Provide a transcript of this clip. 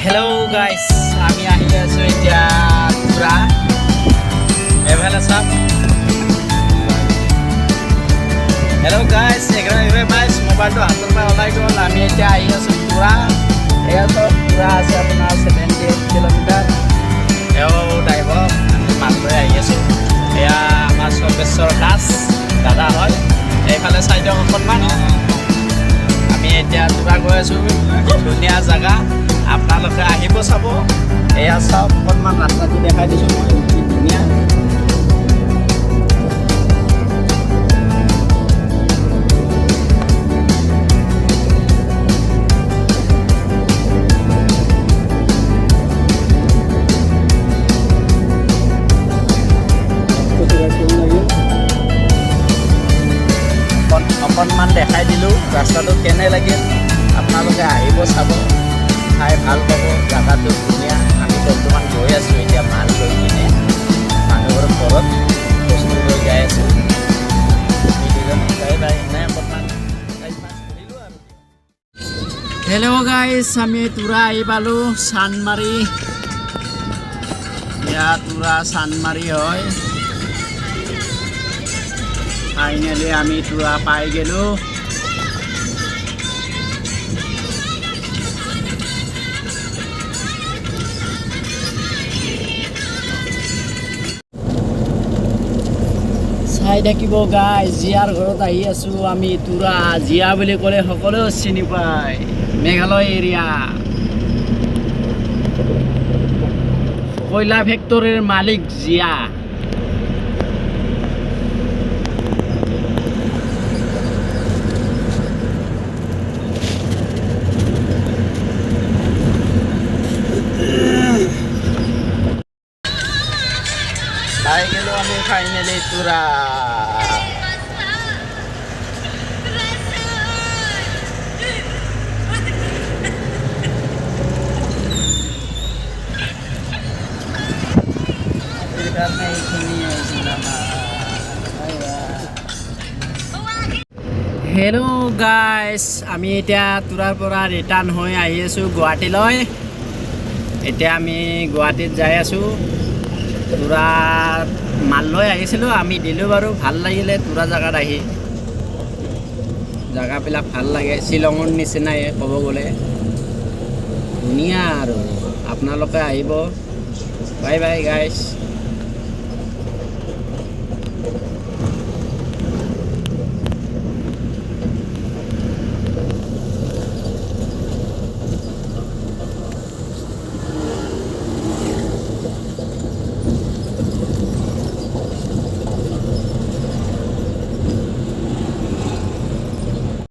Hello' গাইছ, আমি আহি আছো এতিয়া পুৰা এফালে চাম। হেল্ল' গাইছ, 11:22 মোবাইলটো হাতৰ পৰা ওলাই গ'ল। আমি এতিয়া আহি আছো পুৰা। এয়া চব পুৰা আছে আপোনাৰ 78 কিলোমিটাৰ। এওঁ ড্ৰাইভৰ, আমি মাল লৈ আহি আছো। এয়া আমাৰ সৰ্বেশ্বৰ দাস দাদা হয়। এইফালে চাই দিয়ক অকণমান। আমি এতিয়া পুৰা গৈ আছো, ধুনীয়া জেগা, আপোনালোকে আহিব চাব। এয়া চাওক, অকণমান ৰাস্তাটো দেখাই দিছোঁ মই, কি ধুনীয়া। অকণমান দেখাই দিলোঁ ৰাস্তাটো কেনে লাগিল। আপোনালোকে আহিব চাব, খাই ভাল পাব। জেগাটো ধুনীয়া। আমি বৰ্তমান গৈ আছোঁ এতিয়া মাল লৈ কিনে মানুহৰ ঘৰত বস্তু লৈ যাই আছোঁ। হেল্ল' গাইছ, আমি তোৰা আহি পালোঁ চান্দমাৰি। ইয়াত তোৰা চান্দমাৰি হয়। ফাইনেলি আমি তোৰা পাই গ'লোঁ। চাই থাকিব গাই, জীয়াৰ ঘৰত আহি আছোঁ আমি তোৰা। জীয়া বুলি ক'লে সকলোৱে চিনি পায়, মেঘালয় এৰিয়া। কয়লা ফেক্টৰীৰ মালিক জীয়া। পাই গ'লোঁ আমি ফাইনেলি তোৰা। হেল্ল' গাইছ, আমি এতিয়া তোৰাৰ পৰা ৰিটাৰ্ণ হৈ আহি আছোঁ গুৱাহাটীলৈ। এতিয়া আমি গুৱাহাটীত যাই আছোঁ। তোৰা মাল লৈ আহিছিলোঁ, আমি দিলোঁ বাৰু। ভাল লাগিলে তোৰা জেগাত আহি। জেগাবিলাক ভাল লাগে, শ্বিলঙৰ নিচিনাই ক'ব গ'লে। ধুনীয়া আৰু আপোনালোকে আহিব। বাই বাই গাইছ।